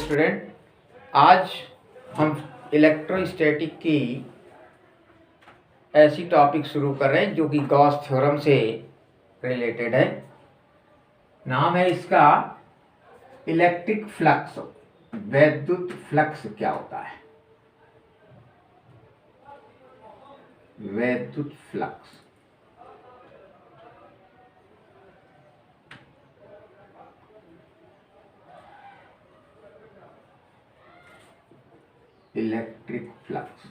Student, आज हम electrostatic की ऐसी टॉपिक शुरू कर रहे हैं जो कि गॉस थ्योरम से रिलेटेड है। नाम है इसका इलेक्ट्रिक फ्लक्स। वैद्युत फ्लक्स क्या होता है? वैद्युत flux electric flux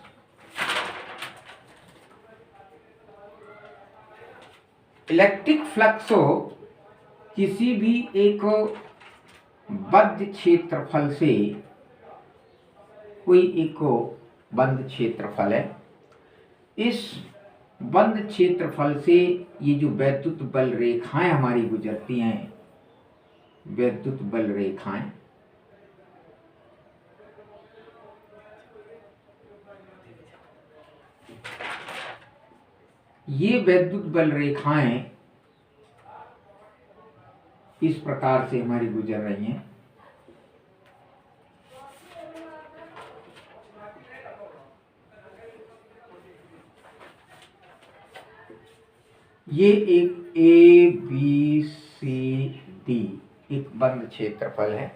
electric flux किसी भी एक बद्ध क्षेत्रफल से, कोई एक बंद क्षेत्रफल है, इस बंद क्षेत्रफल से ये जो वैद्युत बल रेखाएं हमारी गुजरती हैं, वैद्युत बल रेखाएं, ये वैद्युत बल रेखाएं इस प्रकार से हमारी गुजर रही हैं। ये एक ए बी सी डी एक बंद क्षेत्रफल है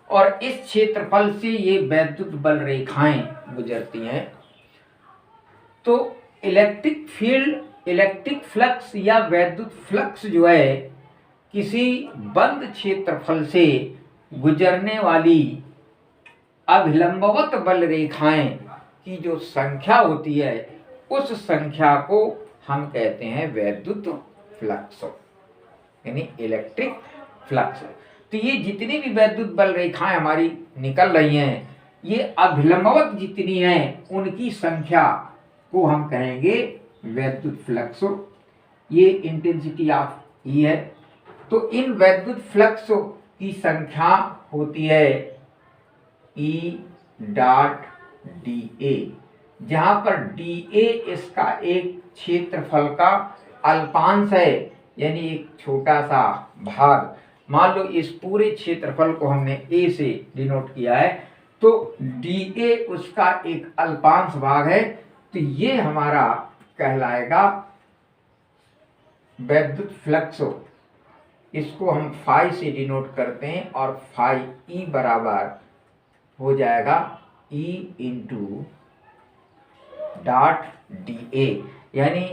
और इस क्षेत्रफल से ये वैद्युत बल रेखाएं गुजरती हैं। तो इलेक्ट्रिक फील्ड, इलेक्ट्रिक फ्लक्स या वैद्युत फ्लक्स जो है, किसी बंद क्षेत्रफल से गुजरने वाली अभिलंबवत बल रेखाएं की जो संख्या होती है, उस संख्या को हम कहते हैं वैद्युत फ्लक्स, यानी इलेक्ट्रिक फ्लक्स। तो ये जितनी भी वैद्युत बल रेखाएं हमारी निकल रही हैं, ये अभिलंबवत जितनी हैं उनकी संख्या को हम कहेंगे वैद्युत फ्लक्स। ये इंटेंसिटी ऑफ ई है। तो इन वैद्युत फ्लक्स की संख्या होती है ई डॉट डी ए, जहां पर डी ए इसका एक क्षेत्रफल का अल्पांश है, यानी एक छोटा सा भाग। मान लो इस पूरे क्षेत्रफल को हमने ए से डिनोट किया है, तो डी ए उसका एक अल्पांश भाग है। तो ये हमारा कहलाएगा वैद्युत फ्लक्स। इसको हम फाई से डिनोट करते हैं और फाई ई बराबर हो जाएगा ई इंटू डॉट डी ए, यानी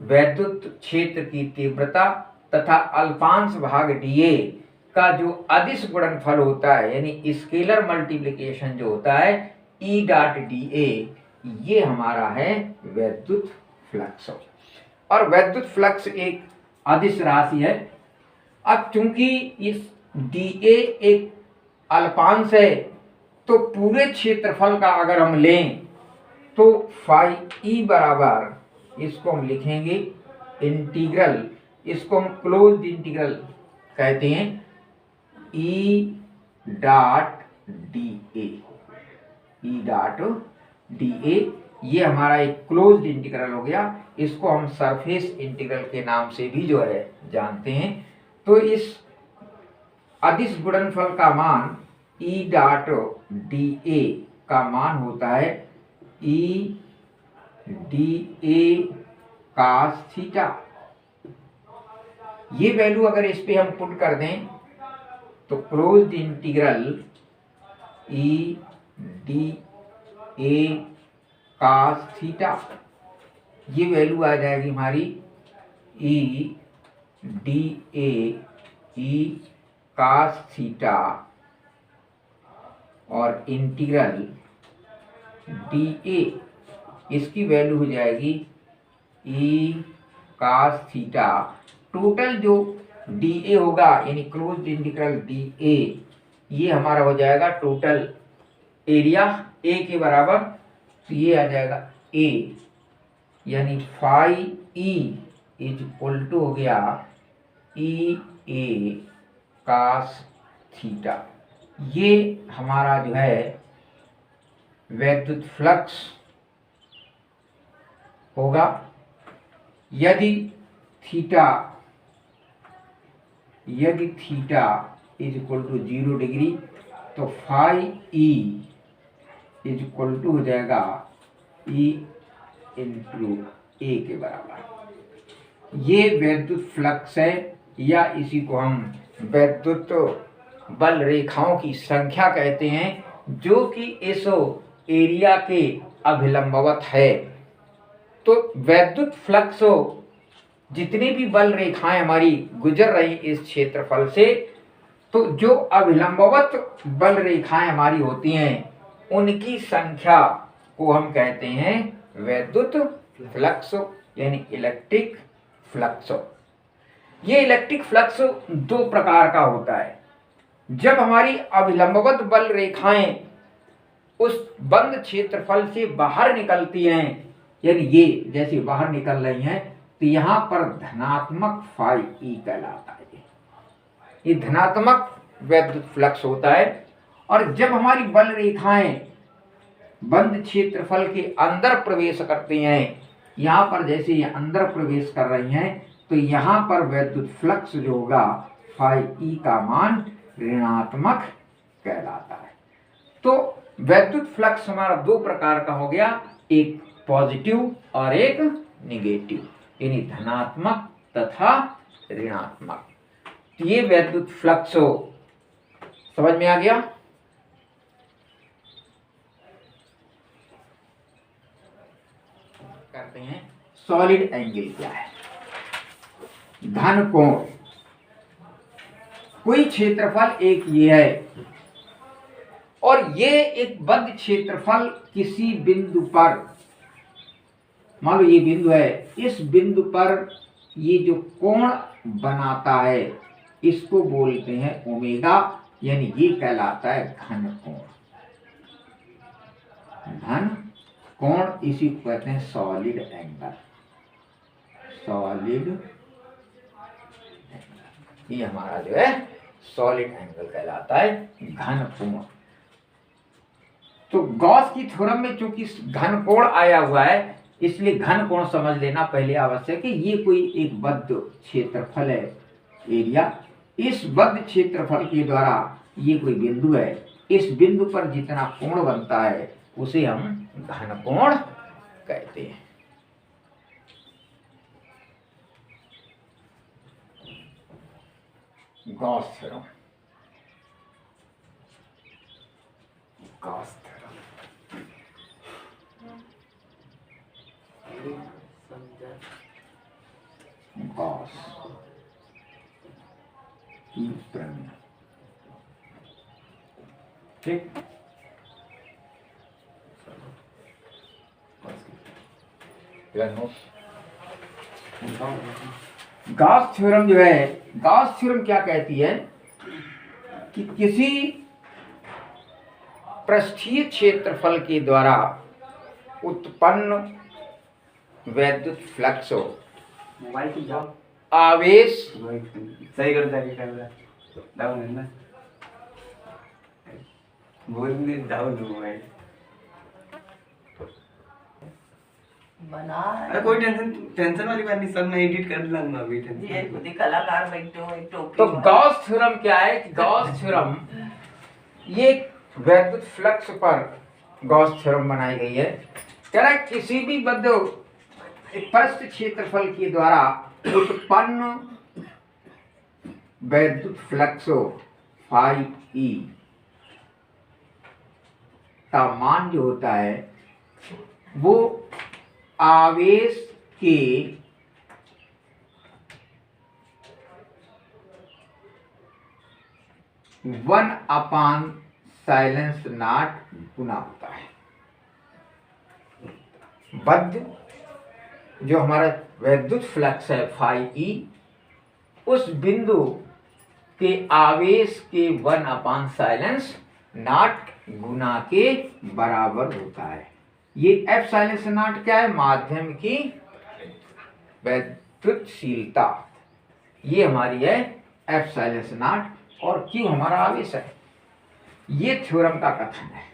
वैद्युत क्षेत्र की तीव्रता तथा अल्पांश भाग डी ए का जो अदिश गुणनफल होता है, यानी स्केलर मल्टीप्लिकेशन जो होता है, ई डॉट डी ए, ये हमारा है वैद्युत फ्लक्स। और वैद्युत फ्लक्स एक अदिश राशि है। अब चूंकि इस डी ए एक अल्पांश है, तो पूरे क्षेत्रफल का अगर हम लें तो फाई ई बराबर, इसको हम लिखेंगे इंटीग्रल, इसको हम क्लोज्ड इंटीग्रल कहते हैं, ई डॉट डी ए, ई डॉट डी ए, ये हमारा एक क्लोज्ड इंटीग्रल हो गया। इसको हम सरफेस इंटीग्रल के नाम से भी जो है जानते हैं। तो इस अदिश गुणनफल का मान ई डॉट डी ए का मान होता है E D A cos theta. ये वैल्यू अगर इस पे हम पुट कर दें तो closed integral E D A cos theta, ये वैल्यू आ जाएगी हमारी E D A cos theta और इंटीग्रल डी ए, इसकी वैल्यू हो जाएगी ई कास थीटा। टोटल जो डी ए होगा, यानी क्लोज्ड इंटीग्रल डी ए, ये हमारा हो जाएगा टोटल एरिया ए के बराबर। तो ये आ जाएगा ए, यानी phi E is equal to हो गया ई ए कास थीटा। ये हमारा जो है वैद्युत फ्लक्स होगा। यदि theta is equal to 0 degree तो phi E is equal to हो जाएगा ई इंटू ए के बराबर। ये वैद्युत फ्लक्स है, या इसी को हम वैद्युत बल रेखाओं की संख्या कहते हैं, जो कि इस एरिया के अभिलंबवत है। तो वैद्युत फ्लक्स, जितनी भी बल रेखाएं हमारी गुजर रही इस क्षेत्रफल से, तो जो अभिलंबवत बल रेखाएं हमारी होती हैं उनकी संख्या को हम कहते हैं वैद्युत फ्लक्स, यानी इलेक्ट्रिक फ्लक्स। ये इलेक्ट्रिक फ्लक्स दो प्रकार का होता है। जब हमारी अभिलंबवत बल रेखाएं उस बंद क्षेत्रफल से बाहर निकलती हैं, यानी ये जैसे बाहर निकल रही हैं, तो यहां पर धनात्मक फाई ई कहलाता है। ये धनात्मक वैद्युत फ्लक्स होता है। और जब हमारी बल रेखाएं बंद क्षेत्रफल के अंदर प्रवेश करती हैं, यहां पर जैसे ये अंदर प्रवेश कर रही हैं, तो यहां पर वैद्युत फ्लक्स जो होगा फाई ई का मान ऋणात्मक कहलाता है। तो वैद्युत फ्लक्स हमारा दो प्रकार का हो गया, एक पॉजिटिव और एक निगेटिव, यानी धनात्मक तथा ऋणात्मक। तो ये वैद्युत फ्लक्स समझ में आ गया। करते हैं सॉलिड एंगल क्या है। घन कोण, कोई क्षेत्रफल एक ये है और ये एक बद्ध क्षेत्रफल किसी बिंदु पर, मान लो ये बिंदु है, इस बिंदु पर ये जो कोण बनाता है इसको बोलते हैं ओमेगा, यानी ये कहलाता है घन कोण। घन कोण इसी को कहते हैं सॉलिड एंगल। सॉलिड, ये हमारा जो है सॉलिड एंगल कहलाता है, घन कोण। तो गॉस की थ्योरम में चूंकि घन कोण आया हुआ है, इसलिए घन कोण समझ लेना पहले आवश्यक है। ये कोई एक बद्ध क्षेत्रफल है, एरिया। इस बद्ध क्षेत्रफल के द्वारा ये कोई बिंदु है, इस बिंदु पर जितना कोण बनता है उसे हम घन कोण कहते हैं। Gauss theorem, Gauss theorem, Gauss की प्रमेय, ठीक। गॉस थ्योरम जो है, गॉस थ्योरम क्या कहती है कि किसी पृष्ठीय क्षेत्रफल के द्वारा उत्पन्न वैद्युत फ्लक्स आवेश सही करता है कैमरा डाउन है ना, बोल दे डाउन हुआ है। बना अरे कोई टेंशन वाली बात नहीं सर, मैं एडिट कर लूंगा अभी। ये खुद ही कलाकार बैठे हो एक टोपी। तो गॉस थ्योरम क्या है कि गॉस थ्योरम ये वैद्युत फ्लक्स पर गॉस थ्योरम बनाई गई है। कह रहा है किसी भी बद्ध पृष्ठ क्षेत्रफल के द्वारा उत्पन्न वैद्युत फ्लक्स फाई ई का मान जो होता है वो आवेश के वन अपान साइलेंस नॉट गुना होता है। बद्ध जो हमारा वैद्युत फ्लक्स है फाई ई, उस बिंदु के आवेश के वन अपान साइलेंस नॉट गुना के बराबर होता है। ये एफ साइलेंस नॉट क्या है? माध्यम की वैद्युतशीलता, ये हमारी है एफ साइलेंस नॉट, और क्यू हमारा आवेश है। ये थ्योरम का कथन है।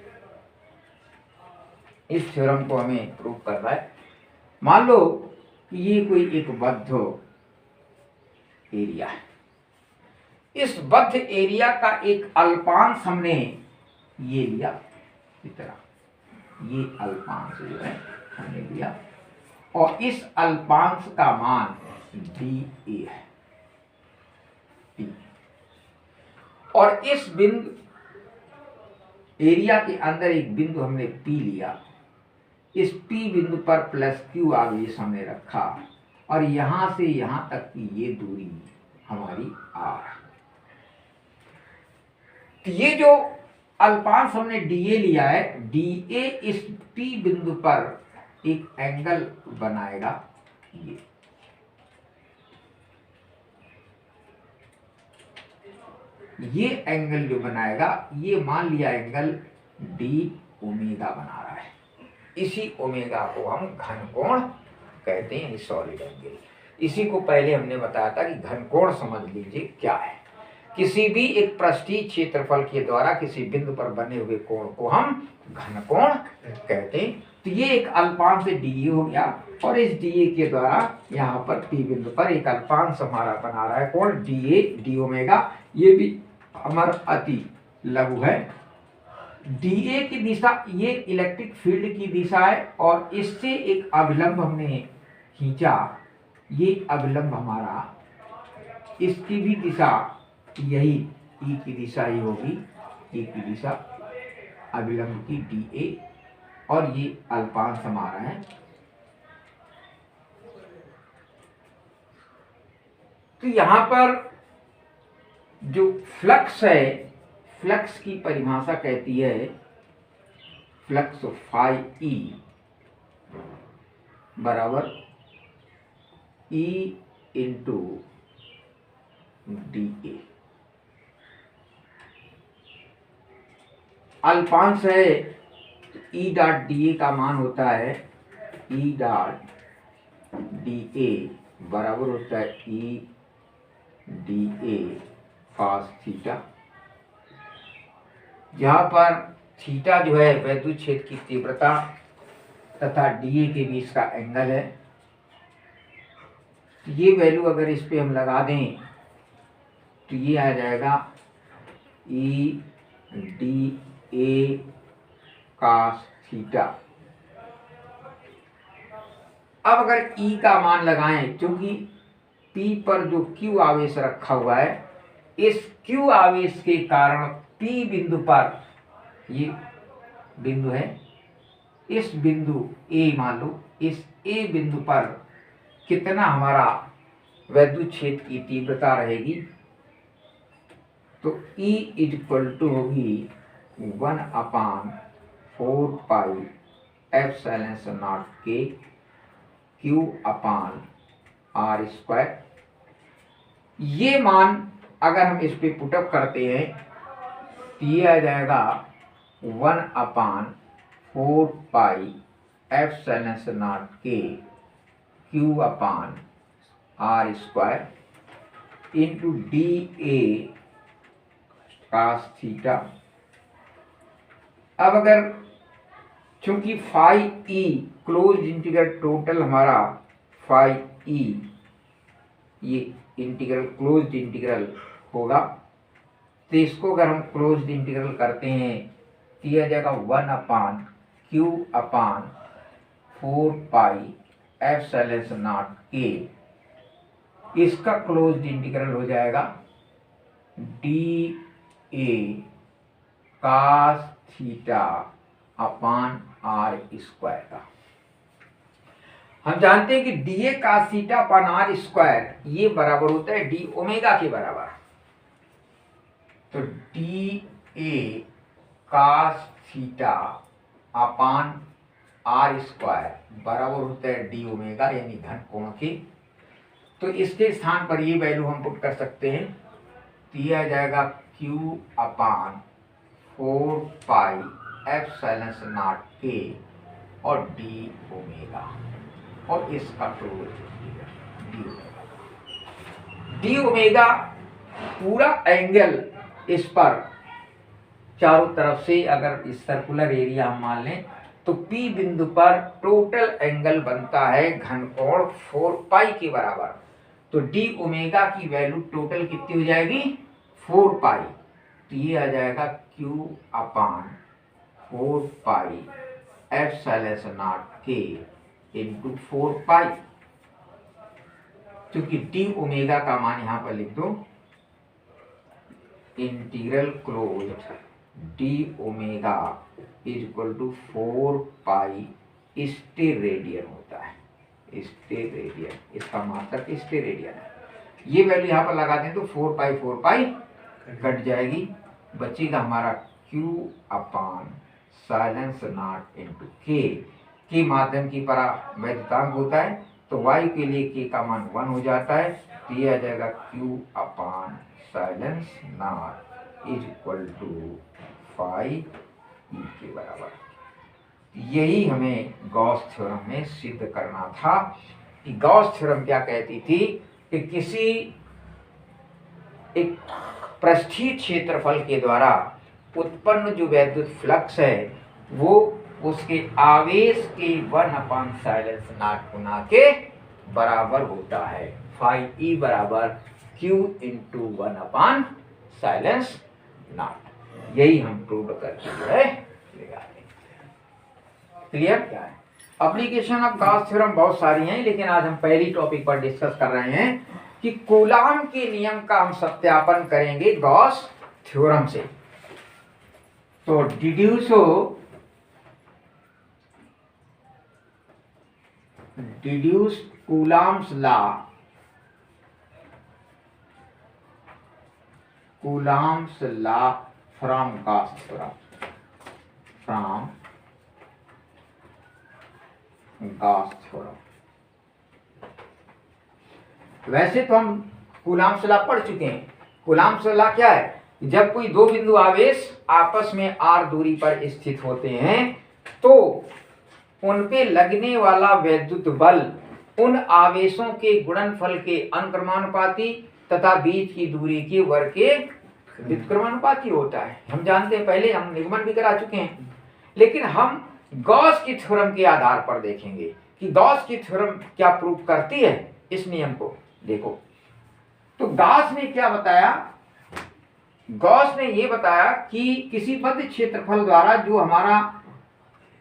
इस थ्योरम को हमें प्रूव करना है। मान लो कि ये कोई एक बद्ध एरिया है। इस बद्ध एरिया का एक अल्पांश हमने ये लिया इतना, ये अल्पांश जो है हमने लिया और इस अल्पांश का मान dA है D। और इस बिंदु एरिया के अंदर एक बिंदु हमने P लिया, इस P बिंदु पर प्लस Q आवेश हमने रखा और यहां से यहां तक की ये दूरी हमारी R। तो ये जो अल्पांश हमने dA लिया है, dA इस P बिंदु पर एक एंगल बनाएगा, ये एंगल जो बनाएगा ये मान लिया एंगल d ओमेगा बना रहा है। इसी ओमेगा को हम घन कोण कहते हैं, सॉलिड एंगल। इसी को पहले हमने बताया था कि घन कोण समझ लीजिए क्या है। किसी भी एक पृष्ठीय क्षेत्रफल के द्वारा किसी बिंदु पर बने हुए कोण को हम घन कोण कहते हैं। तो ये एक अल्पांश dA हो गया और इस dA के द्वारा यहाँ पर P बिंदु पर एक अल्पांश हमारा बना रहा है कोण dA d ओमेगा। ये भी हमारा अति लघु है। dA की दिशा ये इलेक्ट्रिक फील्ड की दिशा है और इससे एक अभिलंब हमने खींचा, ये अभिलंब हमारा, इसकी भी दिशा यही E की दिशा ही होगी, E की दिशा अभिलंब की dA और ये अल्पांश हमारा है। तो यहां पर जो फ्लक्स है, फ्लक्स की परिभाषा कहती है फ्लक्स फाई E बराबर E इंटू dA। अल्पांश है तो E डॉट dA का मान होता है E डॉट dA बराबर होता है E dA cos थीटा, जहां पर थीटा जो है वैद्युत क्षेत्र की तीव्रता तथा dA के बीच का एंगल है। तो ये वैल्यू अगर इस पे हम लगा दें तो ये आ जाएगा E dA cos थीटा। अब अगर E का मान लगाएं, क्योंकि P पर जो Q आवेश रखा हुआ है, इस Q आवेश के कारण P बिंदु पर, ये बिंदु है, इस बिंदु A मान लो, इस A बिंदु पर कितना हमारा वैद्युत क्षेत्र की तीव्रता रहेगी, तो E इक्वल टू होगी 1/4 पाई एप्सिलॉन के Q अपान R स्क्वायर। ये मान अगर हम इस पे पुटअप करते हैं तो ये आ जाएगा 1/4 पाई एप्सिलॉन के Q upon R square into dA cos theta. अब अगर चूंकि phi E close integral total हमारा फाई E ये इंटीग्रल क्लोज्ड इंटीग्रल होगा, तो इसको अगर हम क्लोज्ड इंटीग्रल करते हैं तो यह आ जाएगा 1/Q अपान 4 पाई एप्सिलॉन के, इसका क्लोज्ड इंटीग्रल हो जाएगा dA cos theta upon R square का। हम जानते हैं कि dA cos theta upon R square ये बराबर होता है d ओमेगा के बराबर। तो dA cos theta upon R square बराबर होता है d ओमेगा यानी घन कोण के। तो इसके स्थान पर ये वैल्यू हम पुट कर सकते हैं, तो ये आ जाएगा Q अपान 4 पाई एप्सिलॉन के और d ओमेगा और इसका डी ओमेगा पूरा एंगल इस पर चारों तरफ से अगर इस सर्कुलर एरिया हम मान लें तो P बिंदु पर टोटल एंगल बनता है घन कोण 4 पाई के बराबर। तो डी ओमेगा की वैल्यू टोटल कितनी हो जाएगी 4 पाई। तो ये आ जाएगा Q upon 4 pi epsilon naught के इंटू 4 पाई, क्योंकि डी ओमेगा का मान यहां पर लिख दो, integral closed D omega is equal to 4 pi steradian होता है। स्टेरेडियन, इसका मात्रक स्टेरेडियन है। ये वैल्यू यहाँ पर लगा दें तो 4 पाई कट जाएगी, बचेगा हमारा Q upon epsilon not into के माध्यम की परावैद्युतांक होता है, तो y के लिए k का मान 1 हो जाता है। तो ये आ जाएगा Q upon epsilon naught is equal to 5e के बराबर। यही हमें गॉस थ्योरम में सिद्ध करना था कि गॉस थ्योरम क्या कहती थी कि किसी एक पृष्ठीय क्षेत्रफल के द्वारा उत्पन्न जो वैद्युत फ्लक्स है वो उसके आवेश के 1 अपान साइलेंस नॉट गुना के बराबर होता है। फाई ई बराबर Q into 1 upon epsilon not. यही हम प्रूव करके जो है ले आते हैं। क्लियर क्या है? एप्लीकेशन ऑफ गॉस थ्योरम बहुत सारी हैं, लेकिन आज हम पहली टॉपिक पर डिस्कस कर रहे हैं कि कूलाम के नियम का हम सत्यापन करेंगे गॉस थ्योरम से। तो deduce coulombs law, coulombs law from Gauss theorem, from Gauss theorem. वैसे तो हम कूलाम्स लॉ पढ़ चुके हैं। कूलाम्स लॉ क्या है? जब कोई दो बिंदु आवेश आपस में r दूरी पर स्थित होते हैं तो उन पे लगने वाला वैद्युत बल उन आवेशों के गुणनफल के अनुक्रमानुपाती तथा बीच की दूरी के वर्ग के व्युत्क्रमानुपाती होता है। हम जानते हैं, पहले हम निगमन भी करा चुके हैं, लेकिन हम गॉस की थ्योरम के आधार पर देखेंगे कि गॉस की थ्योरम क्या प्रूव करती है इस नियम को। देखो, तो गॉस ने क्या बताया? गॉस ने ये बताया कि किसी बद्ध क्षेत्रफल द्वारा जो हमारा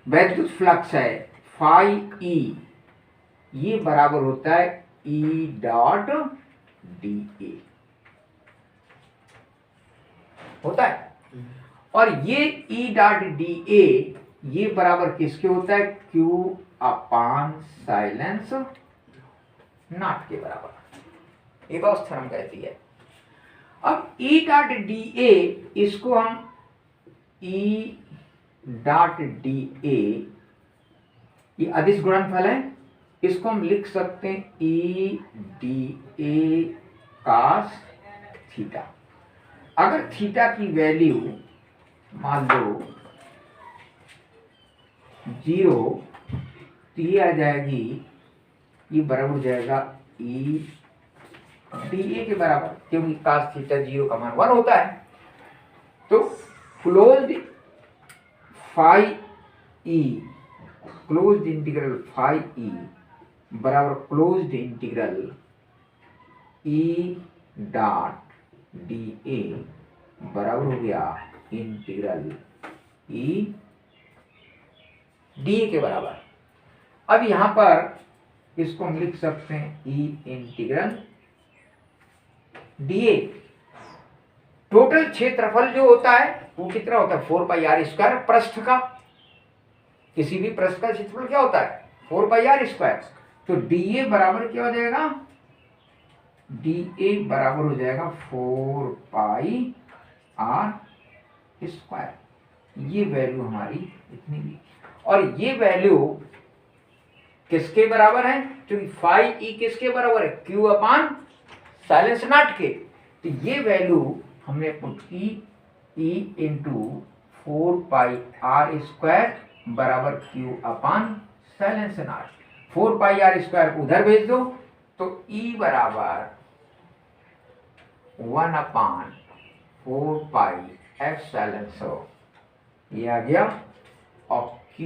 वैद्युत फ्लक्स है फाई ई, ये बराबर होता है E डॉट डी ए होता है, और ये E डॉट डी ए ये बराबर किसके होता है? Q अपान साइलेंस नॉट के बराबर। ये गॉस थ्योरम कहती है। अब E डॉट डी ए, इसको हम E डॉट डी ए, ये अदिश गुणनफल है, इसको हम लिख सकते हैं E D A cos theta. अगर थीटा की वैल्यू मान लो 0, तो ये आ जाएगी, ये बराबर हो जाएगा E डी ए के बराबर, क्योंकि कास थीटा 0 का मान 1 होता है। तो closed phi E, closed integral phi E बराबर closed integral E dot D A बराबर हो गया इंटीग्रल E डी ए के बराबर। अब यहां पर इसको हम लिख सकते हैं E इंटीग्रल डी ए। टोटल क्षेत्रफल जो होता है वो कितना होता है? 4 पाई आर स्क्वायर पृष्ठ का। किसी भी पृष्ठ का क्षेत्रफल क्या होता है? 4 पाई आर स्क्वायर। तो डी ए बराबर क्या हो जाएगा? डी ए बराबर हो जाएगा 4 पाई आर स्क्वायर। ये वैल्यू हमारी इतनी भी, और ये वैल्यू किसके बराबर है? क्योंकि फाई ई किसके बराबर है? क्यू अपान साइलेंस नॉट के। तो ये वैल्यू हमने पुट की E into 4 pi R square बराबर Q upon epsilon naught. 4 pi R square को उधर भेज दो तो E बराबर 1 अपान 4 पाई एप्सिलॉन ये आ गया, और Q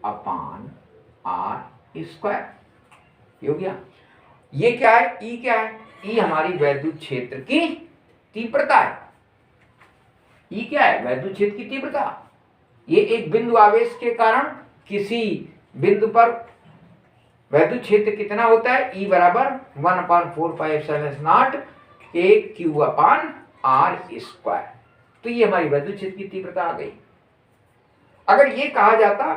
अपान आर स्क्वायर ये हो गया। ये क्या है? E क्या है? E हमारी वैद्युत क्षेत्र की तीव्रता है। ई क्या है? वैद्युत क्षेत्र की तीव्रता। ये एक बिंदु आवेश के कारण किसी बिंदु पर वैद्युत क्षेत्र कितना होता है? ई बराबर 1/4πε0 के क्यू अपान आर स्क्वायर। तो ये हमारी वैद्युत क्षेत्र की तीव्रता आ गई। अगर ये कहा जाता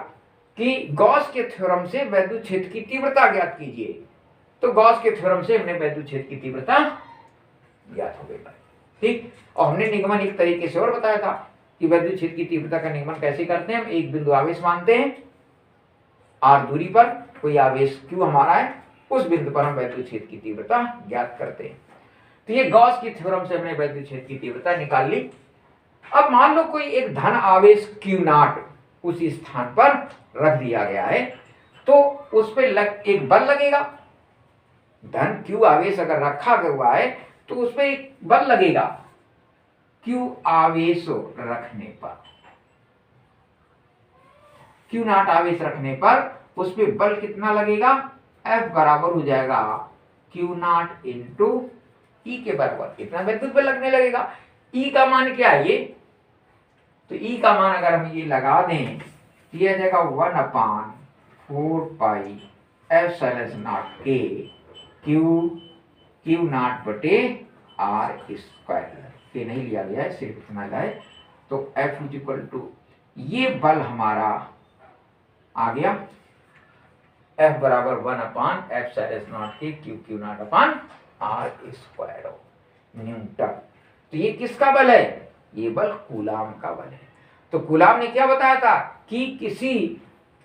कि गॉस के थ्योरम से वैद्युत क्षेत्र की तीव्रता ज्ञात कीजिए, तो गॉस के थ्योरम से हमने वैद्युत क्षेत्र की तीव्रता ज्ञात हो गई। ठीक, और हमने निगमन एक तरीके से और बताया था कि वैद्युत क्षेत्र की तीव्रता का निगमन कैसे करते हैं। हम एक बिंदु आवेश मानते हैं, आर दूरी पर कोई आवेश क्यू हमारा है, उस बिंदु पर हम वैद्युत क्षेत्र की तीव्रता ज्ञात करते हैं। तो ये गॉस की थ्योरम से हमने वैद्युत क्षेत्र की तीव्रता निकाल ली। अब मान लो कोई एक धन आवेश क्यू नॉट उसी स्थान पर रख दिया गया है, तो उस पर एक बल लगेगा। धन क्यू आवेश अगर रखा हुआ है तो उस पर एक बल लगेगा क्यू आवेश रखने पर। क्यू नॉट आवेश रखने पर उस पर बल कितना लगेगा? F बराबर हो जाएगा क्यू नॉट इंटू ई के बराबर। कितना विद्युत बल लगने लगेगा? ई का मान क्या है ये? तो ई का मान अगर हम ये लगा दें तो ये आ जाएगा 1/4πε0 के क्यू नॉट बटे आर स्क्वायर। के नहीं लिया गया है, सिर्फ इतना लिया है। तो F इक्वल टू ये बल हमारा आ गया F बराबर 1/ε0 के Q naught upon R square newton. तो ये किसका बल है? ये बल कूलाम का बल है। तो कूलाम ने क्या बताया था कि किसी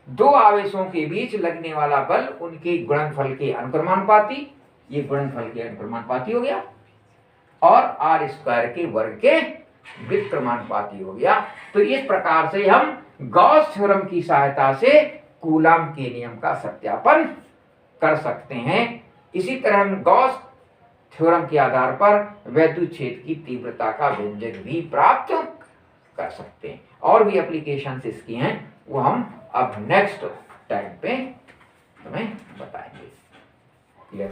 दो आवेशों के बीच लगने वाला बल उनके गुणनफल के अनुक्रमानुपाती, ये गुणनफल के अनुक्रमानुपाती हो गया, और आर स्क्वायर के वर्ग के व्युत्क्रमानुपाती हो गया। तो इस प्रकार से हम गॉस थ्योरम की सहायता से कूलाम के नियम का सत्यापन कर सकते हैं। इसी तरह हम गॉस थ्योरम के आधार पर वैद्युत क्षेत्र की तीव्रता का व्यंजक भी प्राप्त कर सकते हैं। और भी एप्लीकेशंस इसकी हैं, वो हम अब नेक्स्ट टाइम पे तुम्हें बताएंगे। क्लियर?